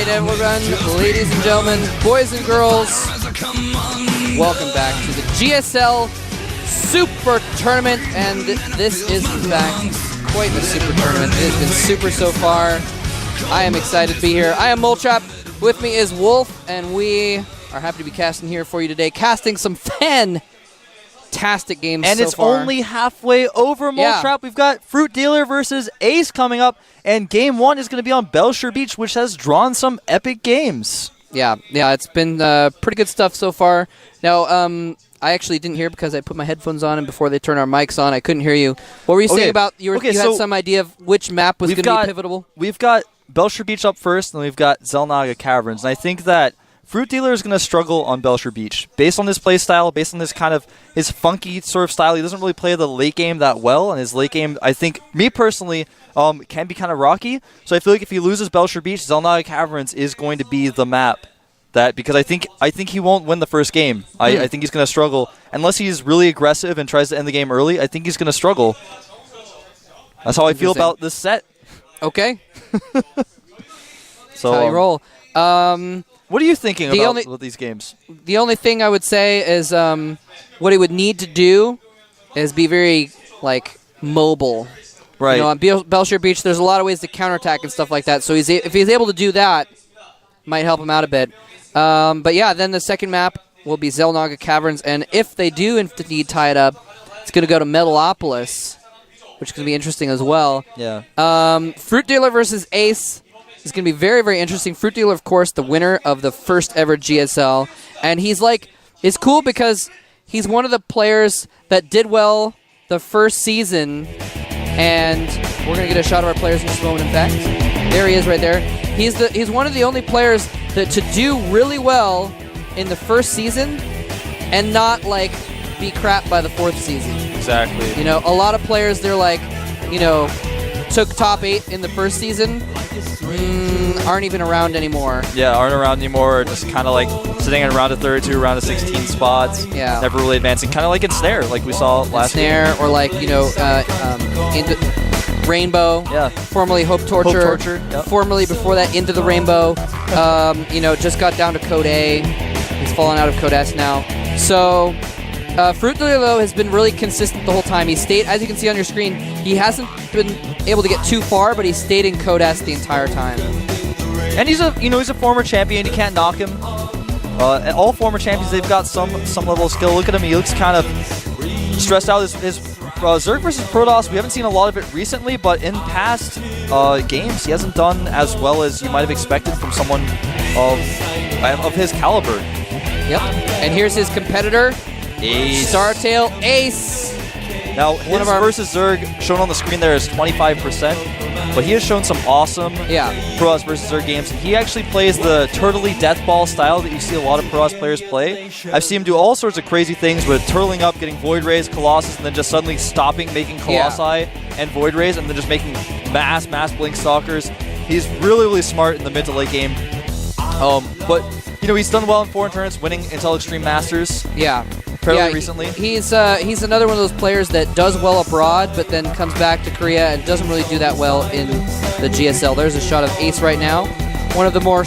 right, everyone, ladies and gentlemen, boys and girls, welcome back to the GSL Super Tournament, and this is, in fact, quite the Super Tournament. It has been super so far. I am excited to be here. I am Moltrap. With me is Wolf, and we are happy to be casting here for you today, casting some fantastic games and so it's far. only halfway over, Moltrap. Yeah. We've got FruitDealer versus Ace coming up, and Game 1 is going to be on Belshire Beach, which has drawn some epic games. Yeah, it's been pretty good stuff so far. Now, I actually didn't hear because I put my headphones on, and before they turn our mics on, I couldn't hear you. What were you saying about you had some idea of which map was going to be pivotal? We've got Belshire Beach up first, and we've got Xel'Naga Caverns, and I think that FruitDealer is going to struggle on Belshire Beach. Based on his play style, based on this kind of his funky sort of style, he doesn't really play the late game that well, and his late game, I think, me personally, can be kind of rocky. So I feel like if he loses Belshire Beach, Xel'Naga Caverns is going to be the map. Because I think he won't win the first game. I think he's going to struggle. Unless he's really aggressive and tries to end the game early, I think he's going to struggle. That's how I feel about this set. Okay. So that's how you roll. What are you thinking about these games? The only thing I would say is what he would need to do is be very, mobile. Right. You know, on Belshire Beach, there's a lot of ways to counterattack and stuff like that. So if he's able to do that, might help him out a bit. But yeah, then the second map will be Xel'Naga Caverns, and if they do indeed tie it up, it's going to go to Metalopolis, which is going to be interesting as well. Yeah. FruitDealer versus Ace is going to be very, very interesting. FruitDealer, of course, the winner of the first ever GSL, and it's cool because he's one of the players that did well the first season, and we're going to get a shot of our players in just a moment, in fact. There he is right there. He's one of the only players that to do really well in the first season and not, be crap by the fourth season. Exactly. You know, a lot of players, they're took top 8 in the first season, aren't even around anymore. Yeah, aren't around anymore. Just kind of sitting in around a 32, around a 16 spots. Yeah. Never really advancing. Kind of like in Snare, like we saw last week. Snare, or into Rainbow. Yeah. Formerly Hope Torture. Hope Torture, yep. Formerly before that Into the Rainbow. Just got down to Code A. He's fallen out of Code S now. So FruitDealer, though, has been really consistent the whole time. He stayed, as you can see on your screen, he hasn't been able to get too far, but he stayed in Code S the entire time. And he's a former champion. You can't knock him. All former champions, they've got some level of skill. Look at him. He looks kind of stressed out. His Zerg versus Protoss, we haven't seen a lot of it recently, but in past games, he hasn't done as well as you might have expected from someone of his caliber. Yep. And here's his competitor, Ace. Startail Ace. Now, his versus Zerg shown on the screen there is 25%, but he has shown some awesome Protoss versus Zerg games. He actually plays the turtley death ball style that you see a lot of Protoss players play. I've seen him do all sorts of crazy things with turtling up, getting Void Rays, Colossus, and then just suddenly stopping, making Colossi and Void Rays, and then just making mass Blink Stalkers. He's really, really smart in the mid to late game. But, he's done well in foreign tournaments, winning Intel Extreme Masters. Yeah. Fairly recently. He's another one of those players that does well abroad, but then comes back to Korea and doesn't really do that well in the GSL. There's a shot of Ace right now. One of the more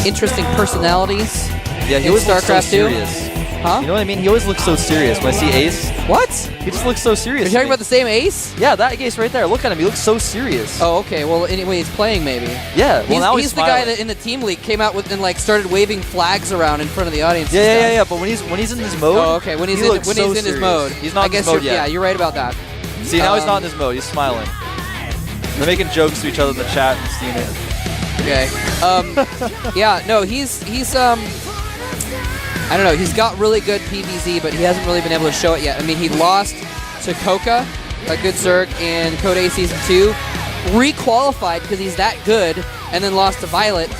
interesting personalities. Yeah, he always looks so serious. Huh? You know what I mean? He always looks so serious when I see Ace. What? He just looks so serious. You're talking about the same Ace? Yeah, that Ace right there. Look at him. He looks so serious. Oh, okay. Well, anyway, he's playing maybe. Yeah. Well, now he's the guy that in the team league came out with and started waving flags around in front of the audience. Yeah. But when he's in his mode, oh, okay. When he's in his mode, he's not in his mode yet. Yeah, you're right about that. See, now he's not in his mode. He's smiling. They're making jokes to each other in the chat and seeing it. Okay. Yeah. No, he's I don't know. He's got really good PvZ, but he hasn't really been able to show it yet. I mean, he lost to Coca, a good Zerg, in Code A Season 2. Requalified because he's that good, and then lost to Violet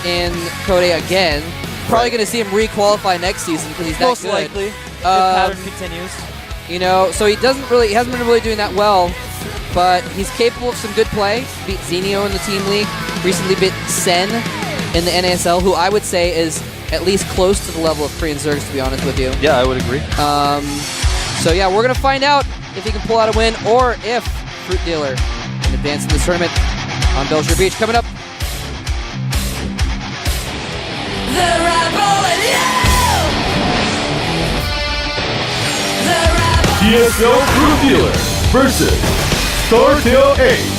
in Code A again. Probably going to see him requalifiy next season because he's that Most good. likely. The pattern continues. So he hasn't been really doing that well, but he's capable of some good play. Beat Xenio in the team league. Recently beat Sen in the NASL, who I would say is at least close to the level of Korean Zergs, to be honest with you. Yeah, I would agree. So yeah, we're going to find out if he can pull out a win or if FruitDealer can advance in this tournament. on Belcher Beach. Coming up. The rebel in you! The rebel. GSL FruitDealer versus Startail Ace.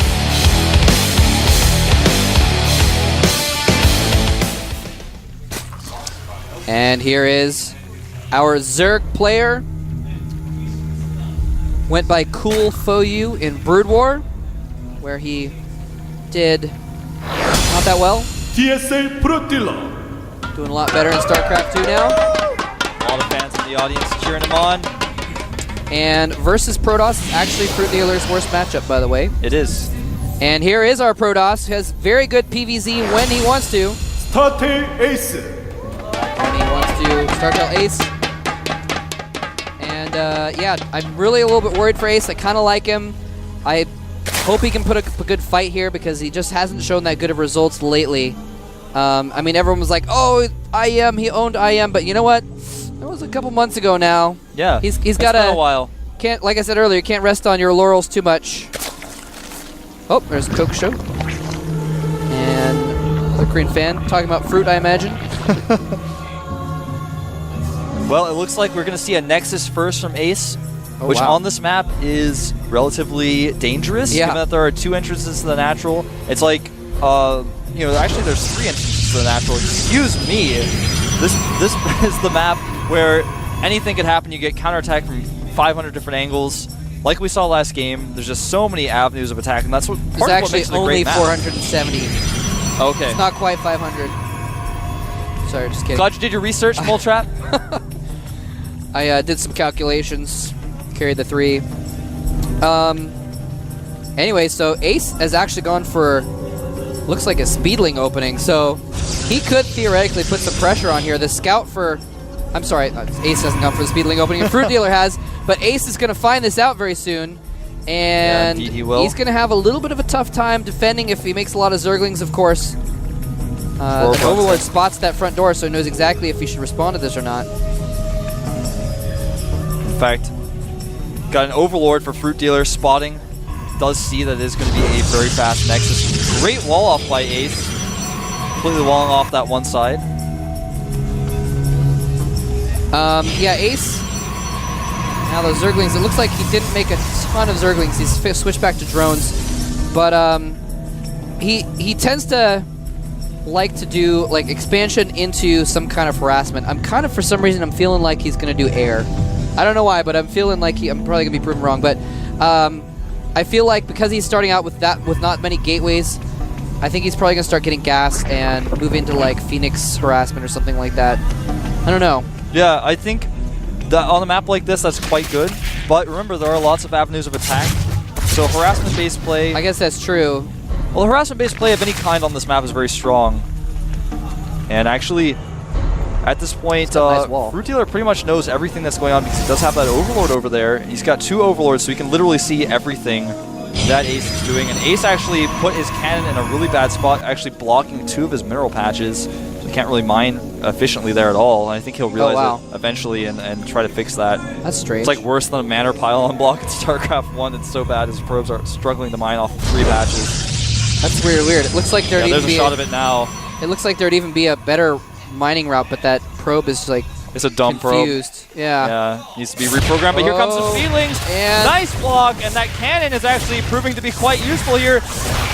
And here is our Zerg player. Went by Cool Foyu in Brood War, where he did not that well. GSL FruitDealer. Doing a lot better in Starcraft 2 now. All the fans in the audience cheering him on. And versus Protoss is actually FruitDealer's worst matchup, by the way. It is. And here is our Protoss, who has very good PvZ when he wants to. Startail Ace. When he wants to Startail Ace. And yeah, I'm really a little bit worried for Ace. I kind of like him. I hope he can put a good fight here because he just hasn't shown that good of results lately. I mean, everyone was like, "Oh, IM, he owned IM," but you know what? That was a couple months ago now. Yeah, he's it's got been a while. Can't, like I said earlier, you can't rest on your laurels too much. Oh, there's Coke Show and another Korean fan talking about fruit, I imagine. Well, it looks like we're going to see a Nexus first from Ace, which wow. on this map is relatively dangerous, given that there are 2 entrances to the natural. It's like, you know, actually there's 3 entrances to the natural. Excuse me. This is the map where anything could happen. You get counterattacked from 500 different angles. Like we saw last game, there's just so many avenues of attack, and that's what part of what makes it a great map. There's actually only 470. Okay. It's not quite 500. Sorry, just kidding. Glad you did your research, Moltrap. I did some calculations, carried the 3. Anyway, so Ace has actually gone for, looks like a Speedling opening, so he could theoretically put some pressure on here. The scout for, I'm sorry, Ace hasn't gone for the Speedling opening, and FruitDealer has, but Ace is going to find this out very soon, and yeah, he will. He's going to have a little bit of a tough time defending if he makes a lot of Zerglings, of course. The Overlord spots that front door, so he knows exactly if he should respond to this or not. In fact, got an Overlord for FruitDealer spotting. Does see that it is going to be a very fast Nexus. Great wall off by Ace. Completely walling off that one side. Yeah, Ace. Now those Zerglings, it looks like he didn't make a ton of Zerglings. He's switched back to drones. But he tends to like to do like expansion into some kind of harassment. I'm kind of, for some reason, I'm feeling like he's going to do air. I don't know why, but I'm feeling like I'm probably going to be proven wrong. But I feel like because he's starting out with not many gateways, I think he's probably going to start getting gas and move into like Phoenix harassment or something like that. I don't know. Yeah, I think that on a map like this, that's quite good. But remember, there are lots of avenues of attack. So harassment-based play... I guess that's true. Well, harassment-based play of any kind on this map is very strong. And actually, at this point, nice wall. FruitDealer pretty much knows everything that's going on because he does have that Overlord over there. He's got 2 Overlords, so he can literally see everything that Ace is doing. And Ace actually put his cannon in a really bad spot, actually blocking 2 of his mineral patches. So he can't really mine efficiently there at all. And I think he'll realize it eventually and try to fix that. That's strange. It's like worse than a manor pile on block in StarCraft 1. It's so bad his probes are struggling to mine off 3 patches. That's weird. It looks like there'd even there's be a shot of it now. It looks like there'd even be a better mining route, but that probe is like it's a dumb confused. probe. Yeah, needs to be reprogrammed. But here comes the Speedlings. And nice block, and that cannon is actually proving to be quite useful here.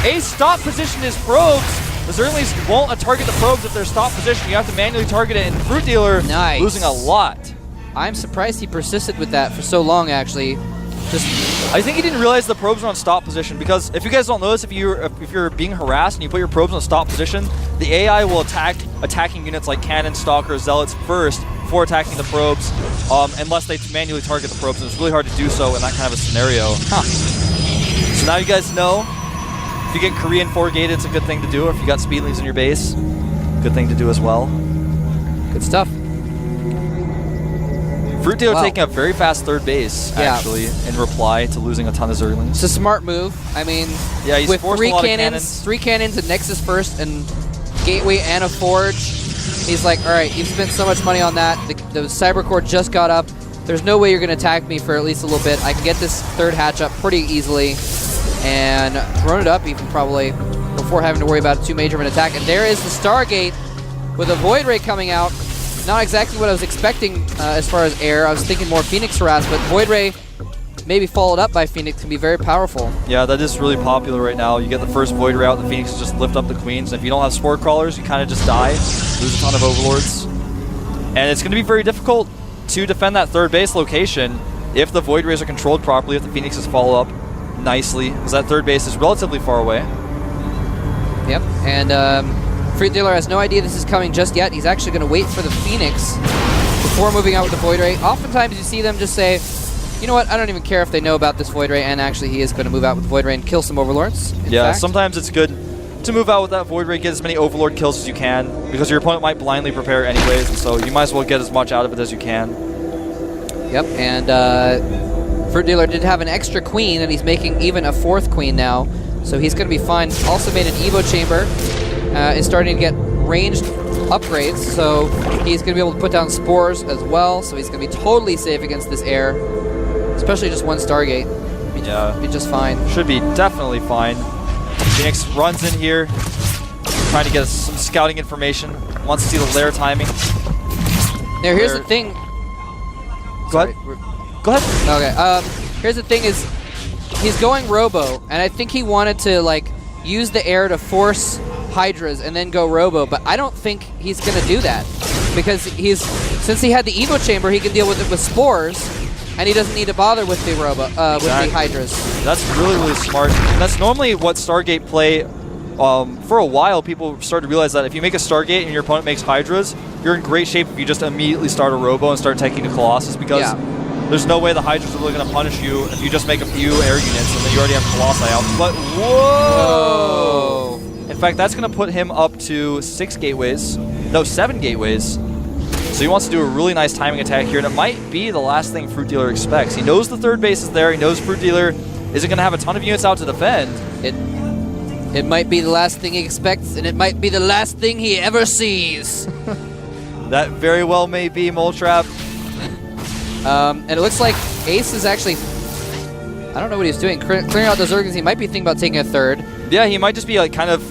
Ace stop position his probes. The Zerglings won't target the probes if they're stop position. You have to manually target it, and FruitDealer losing a lot. I'm surprised he persisted with that for so long, actually. I think he didn't realize the probes were on stop position, because if you guys don't notice, if you're being harassed and you put your probes on stop position, the AI will attack attacking units like cannon, stalkers, zealots first before attacking the probes, unless they manually target the probes, and it's really hard to do so in that kind of a scenario. So now you guys know, if you get Korean 4-gated, it's a good thing to do, or if you got Speedlings in your base, good thing to do as well. Good stuff. FruitDealer taking a very fast 3rd base, actually, in reply to losing a ton of Zerglings. It's a smart move. I mean, he's with forced a lot of cannons. 3 cannons, a Nexus first, and Gateway and a Forge, he's like, all right, you've spent so much money on that. The Cyber Core just got up. There's no way you're going to attack me for at least a little bit. I can get this 3rd hatch up pretty easily and run it up even probably. before having to worry about too major of an attack. And there is the Stargate with a Void Ray coming out. Not exactly what I was expecting as far as air. I was thinking more Phoenix harass, but Void Ray maybe followed up by Phoenix can be very powerful. Yeah, that is really popular right now. You get the first Void Ray out, the Phoenix just lift up the Queens. And if you don't have Spore Crawlers, you kind of just die, lose a ton of Overlords. And it's going to be very difficult to defend that third base location if the Void Rays are controlled properly, if the Phoenixes follow up nicely, because that third base is relatively far away. Yep, and FruitDealer has no idea this is coming just yet. He's actually going to wait for the Phoenix before moving out with the Void Ray. Oftentimes you see them just say, you know what, I don't even care if they know about this Void Ray, and actually he is going to move out with Void Ray and kill some Overlords. Yeah, sometimes it's good to move out with that Void Ray, get as many Overlord kills as you can, because your opponent might blindly prepare anyways, and so you might as well get as much out of it as you can. Yep, and FruitDealer did have an extra queen, and he's making even a fourth queen now, so he's going to be fine. Also made an Evo Chamber, is starting to get ranged upgrades, so he's going to be able to put down Spores as well, so he's going to be totally safe against this air. Especially just one Stargate. Be just fine. Should be definitely fine. Phoenix runs in here, trying to get some scouting information. Wants to see the lair timing. Now here's the thing. Go ahead. Go ahead. Okay. Here's the thing is, he's going Robo, and I think he wanted to like use the air to force Hydras and then go Robo, but I don't think he's gonna do that because since he had the Evo Chamber, he can deal with it with Spores. And he doesn't need to bother with the with the Hydras. That's really, really smart. And that's normally what Stargate play. For a while, people started to realize that if you make a Stargate and your opponent makes Hydras, you're in great shape if you just immediately start a Robo and start taking a Colossus, because there's no way the Hydras are really going to punish you if you just make a few air units and then you already have Colossi out. But whoa! In fact, that's going to put him up to 7 gateways. So he wants to do a really nice timing attack here, and it might be the last thing FruitDealer expects. He knows the third base is there. He knows FruitDealer isn't going to have a ton of units out to defend. It might be the last thing he expects, and it might be the last thing he ever sees. That very well may be, Moletrap. And it looks like Ace is actually, I don't know what he's doing, clearing out those Zergans. He might be thinking about taking a third. Yeah, he might just be like kind of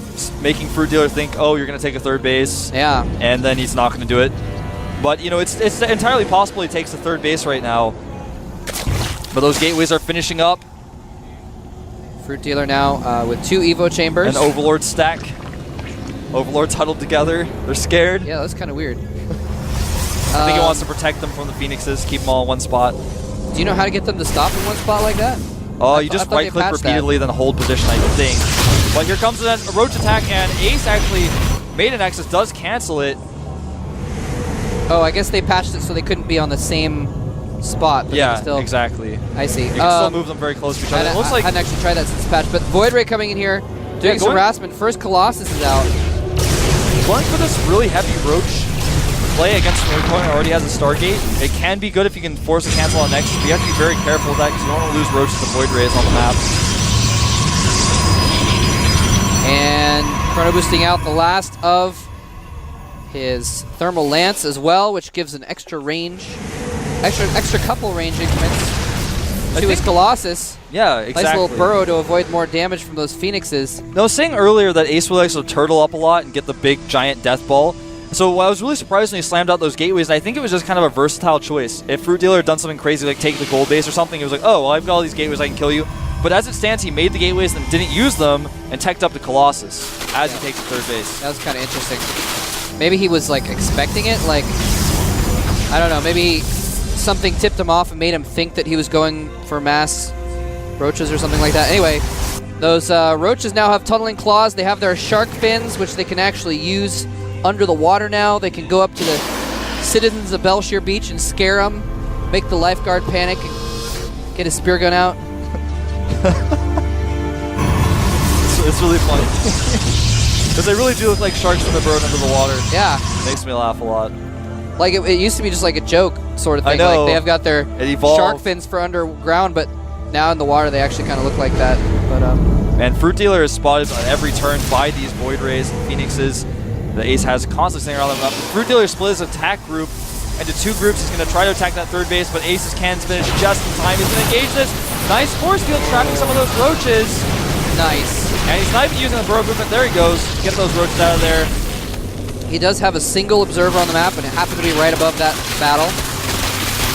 making FruitDealer think, oh, you're going to take a third base. Yeah. And then he's not going to do it. But, you know, it's entirely possible he takes the third base right now. But those gateways are finishing up. FruitDealer now with 2 Evo Chambers. An Overlord stack. Overlords huddled together. They're scared. Yeah, that's kind of weird. I think he wants to protect them from the Phoenixes, keep them all in one spot. Do you know how to get them to stop in one spot like that? Oh, you just right-click repeatedly, then hold position, I think. But here comes a Roach attack, and Ace actually made an Nexus, does cancel it. Oh, I guess they patched it so they couldn't be on the same spot. But Yeah, still, exactly. I see. You can still move them very close to each other. It looks like I hadn't actually tried that since patch, but Void Ray coming in here, doing some harassment. First Colossus is out. going for this really heavy Roach play against an opponent who already has a Stargate. It can be good if you can force a cancel on Nexus, but you have to be very careful with that because you don't want to lose Roaches to Void Rays on the map. And Chrono boosting out the last of his Thermal Lance as well, which gives an extra range, extra couple range increments to his Colossus. Yeah, exactly. Nice little burrow to avoid more damage from those Phoenixes. I was saying earlier that Ace would like to turtle up a lot and get the big giant death ball. So I was really surprised when he slammed out those gateways, and I think it was just kind of a versatile choice. If FruitDealer had done something crazy like take the gold base or something, it was like, oh, well, I've got all these gateways, I can kill you. But as it stands, he made the gateways and didn't use them and teched up the Colossus as he takes the third base. That was kind of interesting. Maybe he was like expecting it, like, I don't know, maybe something tipped him off and made him think that he was going for mass roaches or something like that. Anyway, those roaches now have tunneling claws. They have their shark fins, which they can actually use under the water now. They can go up to the citizens of Belshire Beach and scare them, make the lifeguard panic, and get a spear gun out. It's really funny. Because they really do look like sharks that are burned under the water. Yeah. Makes me laugh a lot. Like, it used to be just like a joke sort of thing. I know. Like, they have got their It evolved. shark fins for underground, but now in the water they actually kind of look like that. But And FruitDealer is spotted on every turn by these Void Rays and Phoenixes. The Ace has constantly staying around them. FruitDealer split his attack group into 2 groups. He's going to try to attack that third base, but Ace's cannons finish just in time. He's going to engage this. Nice force field trapping some of those roaches. Nice. And he's not even using the burrow movement. There he goes. Get those roaches out of there. He does have a single observer on the map, and it happened to be right above that battle.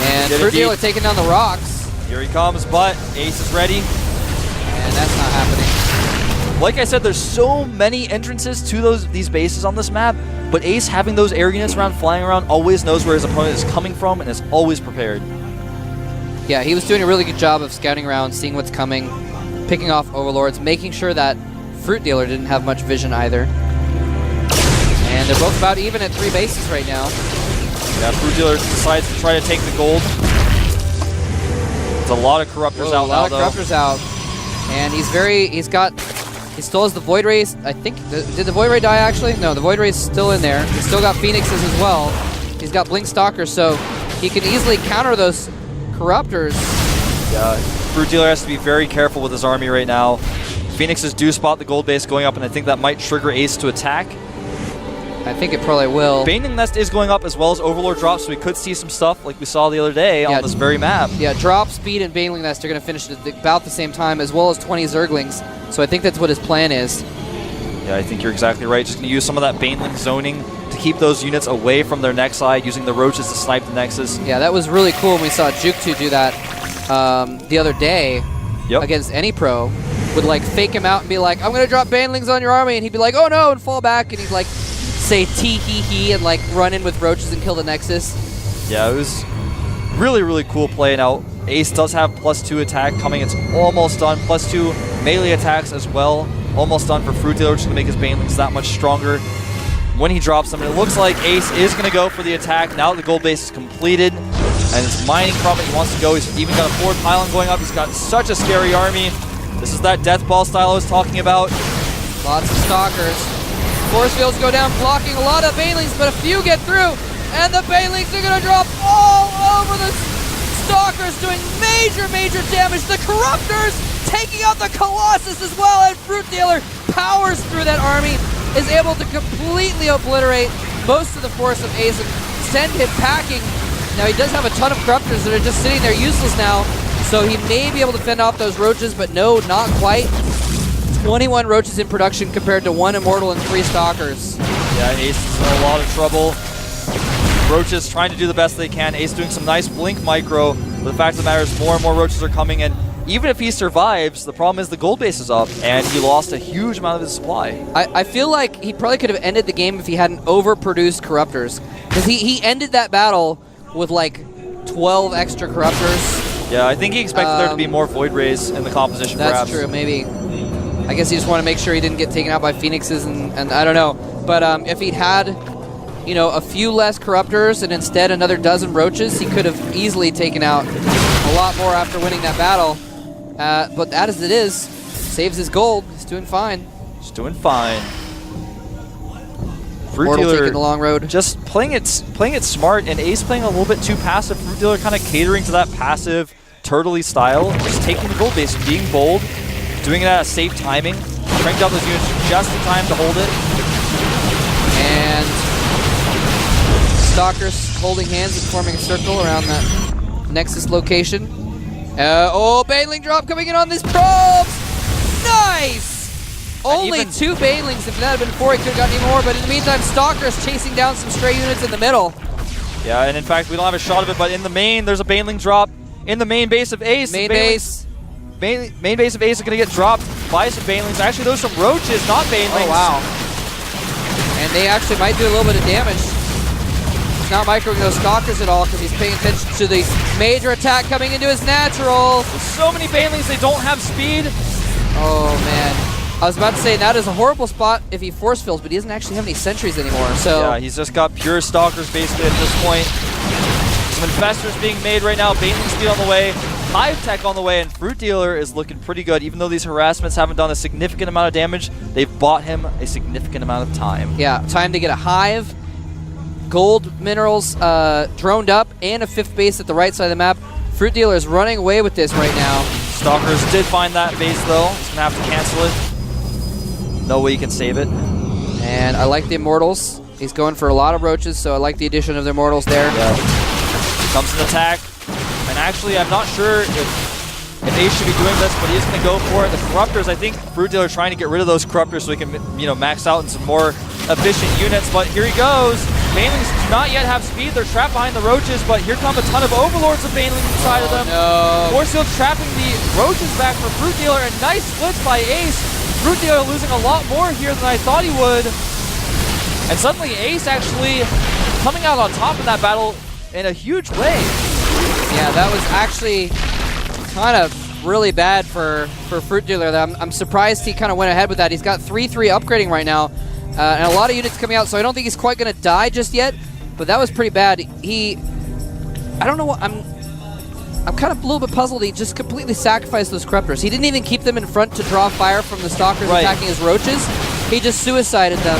And FruitDealer taking down the rocks. Here he comes, but Ace is ready. And that's not happening. Like I said, there's so many entrances to these bases on this map, but Ace, having those air units around, flying around, always knows where his opponent is coming from and is always prepared. Yeah, he was doing a really good job of scouting around, seeing what's coming, picking off overlords, making sure that FruitDealer didn't have much vision either. And they're both about even at 3 bases right now. Yeah, FruitDealer decides to try to take the gold. There's a lot of corruptors out now, though. A lot of corruptors out. And he still has the Void Rays. I think, did the Void Ray die actually? No, the Void Ray's still in there. He's still got Phoenixes as well. He's got Blink Stalkers, so he can easily counter those corruptors. Yeah, FruitDealer has to be very careful with his army right now. Phoenixes do spot the gold base going up, and I think that might trigger Ace to attack. I think it probably will. Baneling Nest is going up as well as Overlord drops, so we could see some stuff like we saw the other day on this very map. Yeah, Drop, Speed, and Baneling Nest are going to finish at about the same time, as well as 20 Zerglings. So I think that's what his plan is. Yeah, I think you're exactly right. Just going to use some of that Baneling zoning to keep those units away from their next side, using the roaches to snipe the Nexus. Yeah, that was really cool when we saw Juke2 do that the other day against any pro. Would like fake him out and be like, I'm going to drop Banelings on your army, and he'd be like, oh no, and fall back, and he'd like say tee hee hee and like run in with roaches and kill the Nexus. Yeah, it was really, really cool play. Now, Ace does have +2 attack coming. It's almost done. +2 melee attacks as well. Almost done for FruitDealer, which is going to make his Banelings that much stronger when he drops them. And it looks like Ace is going to go for the attack now that the gold base is completed. And it's mining from it. He wants to go. He's even got a forward pylon going up. He's got such a scary army. This is that death ball style I was talking about. Lots of Stalkers. Force fields go down, blocking a lot of Banelings, but a few get through. And the Banelings are going to drop all over the Stalkers, doing major, major damage. The Corruptors taking out the Colossus as well, and FruitDealer powers through that army, is able to completely obliterate most of the force of Ace and send him packing. Now he does have a ton of Corruptors that are just sitting there useless now, so he may be able to fend off those roaches, but no, not quite. 21 roaches in production compared to 1 Immortal and 3 Stalkers. Yeah, Ace is in a lot of trouble. Roaches trying to do the best they can. Ace doing some nice blink micro, but the fact of the matter is more and more roaches are coming in. Even if he survives, the problem is the gold base is up, and he lost a huge amount of his supply. I feel like he probably could have ended the game if he hadn't overproduced Corruptors. Because he ended that battle with like 12 extra Corruptors. Yeah, I think he expected there to be more Void Rays in the composition, that's true, maybe. I guess he just wanted to make sure he didn't get taken out by Phoenixes, and I don't know. But if he'd had, you know, a few less Corruptors and instead another dozen Roaches, he could have easily taken out a lot more after winning that battle. But as it is, saves his gold. He's doing fine. He's doing fine. FruitDealer taking the long road. Just playing it smart, and Ace playing a little bit too passive. FruitDealer kind of catering to that passive, turtley style, just taking the gold base, being bold, doing it at a safe timing, cranked out those units just in time to hold it. And Stalkers holding hands and forming a circle around that Nexus location. Baneling drop coming in on these probes! Nice! Only 2 Banelings. If that had been 4, he could have gotten any more, but in the meantime, Stalkers chasing down some stray units in the middle. Yeah, and in fact, we don't have a shot of it, but in the main, there's a Baneling drop in the main base of Ace. Main base of Ace is going to get dropped by some Banelings. Actually, those are some Roaches, not Banelings. Oh, wow. And they actually might do a little bit of damage. He's not microing those Stalkers at all because he's paying attention to the major attack coming into his natural. With so many Banelings, they don't have speed. Oh, man. I was about to say that is a horrible spot if he force fills, but he doesn't actually have any sentries anymore. So yeah, he's just got pure Stalkers basically at this point. Some Infestors being made right now, Baneling speed on the way, Hive Tech on the way, and FruitDealer is looking pretty good. Even though these harassments haven't done a significant amount of damage, they've bought him a significant amount of time. Yeah, time to get a Hive, gold minerals droned up, and a 5th base at the right side of the map. FruitDealer is running away with this right now. Stalkers did find that base though. He's going to have to cancel it. No way you can save it. And I like the Immortals. He's going for a lot of Roaches, so I like the addition of the Immortals there. Yeah. Comes an attack. And actually, I'm not sure if if Ace should be doing this, but he's going to go for it. The Corruptors, I think FruitDealer trying to get rid of those Corruptors so he can, max out in some more efficient units. But here he goes. Banelings do not yet have speed. They're trapped behind the Roaches, but here come a ton of Overlords of Banelings inside of them. No. Force Field trapping the Roaches back for FruitDealer, and nice splits by Ace. FruitDealer losing a lot more here than I thought he would. And suddenly Ace actually coming out on top of that battle in a huge way. Yeah, that was actually kind of really bad for FruitDealer. I'm surprised he kind of went ahead with that. He's got 3-3 upgrading right now, and a lot of units coming out, so I don't think he's quite going to die just yet, but that was pretty bad. I don't know what, I'm kind of a little bit puzzled. He just completely sacrificed those Corruptors. He didn't even keep them in front to draw fire from the Stalkers attacking his Roaches. He just suicided them.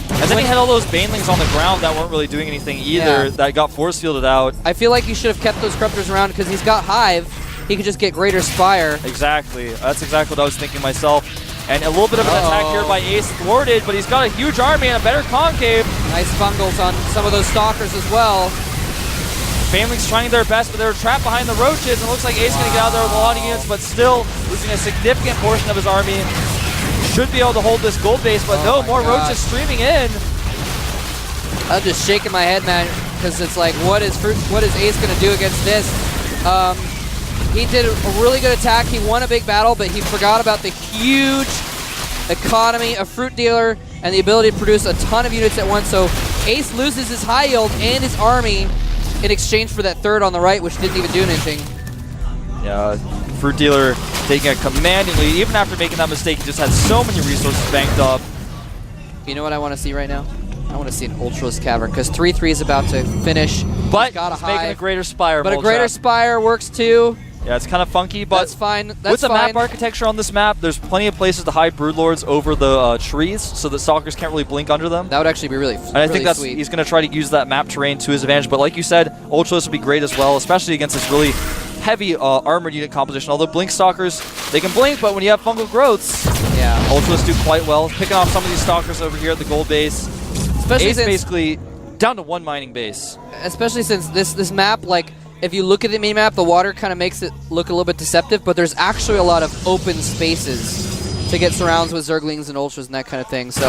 And then he had all those Banelings on the ground that weren't really doing anything either, that got force fielded out. I feel like you should have kept those Corruptors around because he's got Hive. He could just get Greater Spire. Exactly. That's exactly what I was thinking myself. And a little bit of an attack here by Ace thwarted, but he's got a huge army and a better concave. Nice fungals on some of those Stalkers as well. Banelings trying their best, but they were trapped behind the Roaches, and it looks like Ace going to get out there with a lot of units, but still losing a significant portion of his army. Should be able to hold this gold base, but no, more Roaches streaming in. I'm just shaking my head, man, because it's like, what is Ace going to do against this? He did a really good attack. He won a big battle, but he forgot about the huge economy of FruitDealer and the ability to produce a ton of units at once. So Ace loses his high yield and his army in exchange for that third on the right, which didn't even do anything. Yeah, FruitDealer taking a commanding lead. Even after making that mistake, he just had so many resources banked up. You know what I want to see right now? I want to see an Ultraless Cavern, because 3-3 is about to finish. But got a he's making a Greater Spire. But a Greater Spire works too. Yeah, it's kind of funky, but that's fine. With the map architecture on this map, there's plenty of places to hide Broodlords over the trees, so that Stalkers can't really blink under them. That would actually be really, and I think sweet. He's going to try to use that map terrain to his advantage. But like you said, Ultraless would be great as well, especially against this really heavy armored unit composition. Although Blink Stalkers, they can blink, but when you have fungal growths, Ultraless do quite well. Picking off some of these Stalkers over here at the gold base. Especially Ace since basically down to one mining base. Especially since this map, like, if you look at the mini-map, the water kind of makes it look a little bit deceptive, but there's actually a lot of open spaces to get surrounds with Zerglings and Ultras and that kind of thing. So,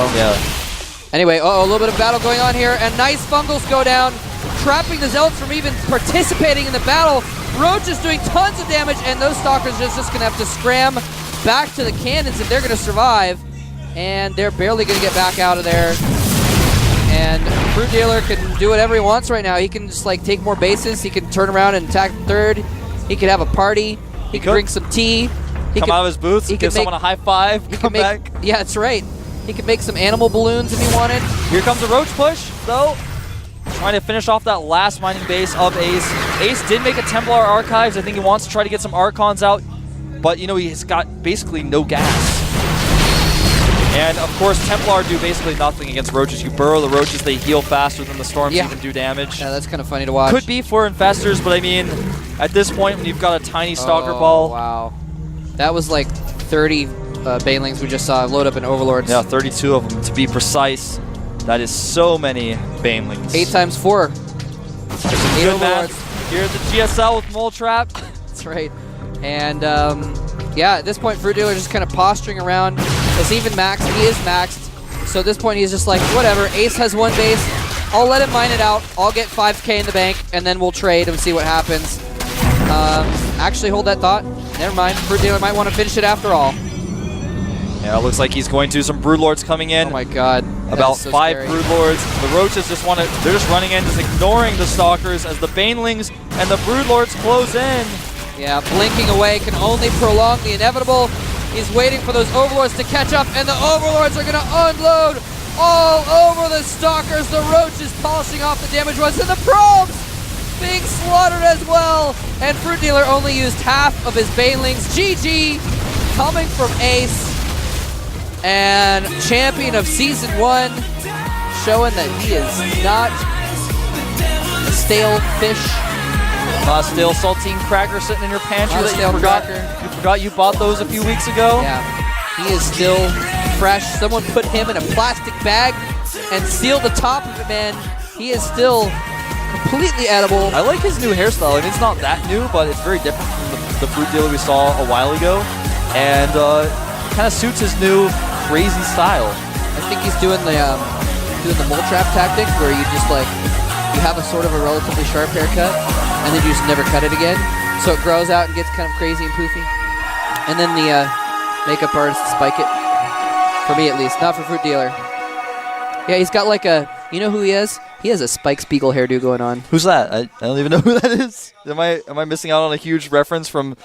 anyway, a little bit of battle going on here, and nice fungals go down, trapping the Zealots from even participating in the battle. Roach is doing tons of damage, and those Stalkers are just going to have to scram back to the cannons if they're going to survive, and they're barely going to get back out of there. And FruitDealer can do whatever he wants right now. He can just like take more bases. He can turn around and attack third. He could have a party. He could drink some tea. He come out of his booth, give someone a high five, come back. Yeah, that's right. He could make some animal balloons if he wanted. Here comes a Roach push, though. Trying to finish off that last mining base of Ace. Ace did make a Templar Archives. I think he wants to try to get some Archons out. But, you know, he's got basically no gas. And, of course, Templar do basically nothing against Roaches. You burrow the Roaches, they heal faster than the Storms even do damage. Yeah, that's kind of funny to watch. Could be for Infestors, but I mean, at this point, when you've got a tiny Stalker ball... wow. That was like 30 Banelings we just saw load up in Overlords. Yeah, 32 of them, to be precise. That is so many Banelings. 8 times 4. 8 Overlords. Here at the GSL with Mole Trap. That's right. And, yeah, at this point, FruitDealer just kind of posturing around. It's even maxed. He is maxed. So at this point, he's just like, whatever. Ace has one base. I'll let him mine it out. I'll get 5K in the bank, and then we'll trade and see what happens. Actually, hold that thought. Never mind. FruitDealer might want to finish it after all. Yeah, it looks like he's going to. Some Broodlords coming in. Oh my god. About so 5 scary. Broodlords. The Roaches just want to, they're just running in, just ignoring the Stalkers as the Banelings and the Broodlords close in. Yeah, blinking away can only prolong the inevitable. He's waiting for those Overlords to catch up, and the Overlords are going to unload all over the Stalkers. The Roaches polishing off the damage ones, and the Probes being slaughtered as well. And FruitDealer only used half of his Banelings. GG coming from Ace. And champion of Season 1, showing that he is not a stale fish. Stale saltine cracker sitting in your pantry that you forgot you bought those a few weeks ago. Yeah, he is still fresh. Someone put him in a plastic bag and sealed the top of it, man. He is still completely edible. I like his new hairstyle. I mean, it's not that new, but it's very different from the Fruit Dealer we saw a while ago, and kind of suits his new crazy style. I think he's doing the mole trap tactic, where you just like you have a sort of a relatively sharp haircut, and then you just never cut it again, so it grows out and gets kind of crazy and poofy. And then the makeup artist spike it. For me, at least, not for Fruit Dealer. Yeah, he's got like a. You know who he is? He has a Spike Spiegel hairdo going on. Who's that? I don't even know who that is. Am I missing out on a huge reference from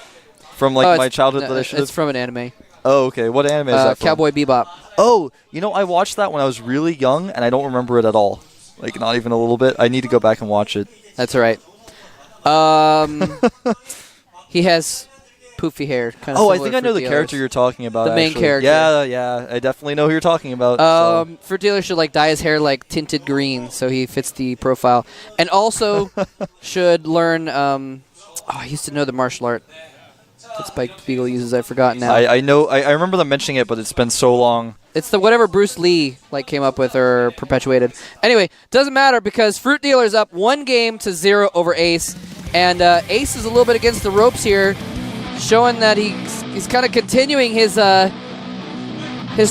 like my childhood that I should have? It's from an anime. Oh, okay. What anime is that from? Cowboy Bebop. Oh, I watched that when I was really young, and I don't remember it at all. Like, not even a little bit. I need to go back and watch it. That's all right. He has poofy hair. Kind of I think I know the character you're talking about. The main character. Yeah. I definitely know who you're talking about. Fruit Dealer should like dye his hair like tinted green so he fits the profile, and also should learn. I used to know the martial art that Spike Spiegel uses. I've forgotten now. I know. I remember them mentioning it, but it's been so long. It's the whatever Bruce Lee like came up with or perpetuated. Anyway, doesn't matter because Fruit Dealer's up 1-0 over Ace, and Ace is a little bit against the ropes here, showing that he's kind of continuing his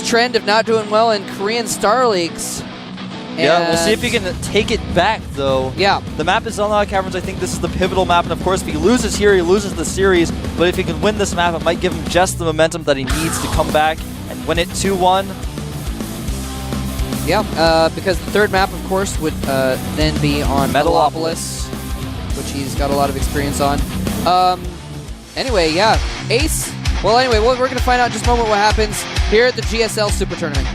trend of not doing well in Korean Star Leagues. Yeah, we'll see if he can take it back, though. Yeah. The map is Zelnaga Caverns. I think this is the pivotal map, and of course, if he loses here, he loses the series. But if he can win this map, it might give him just the momentum that he needs to come back and win it 2-1. Yeah, because the third map, of course, would then be on Metalopolis, which he's got a lot of experience on. Anyway, yeah, Ace. Well, anyway, we're going to find out in just a moment what happens here at the GSL Super Tournament.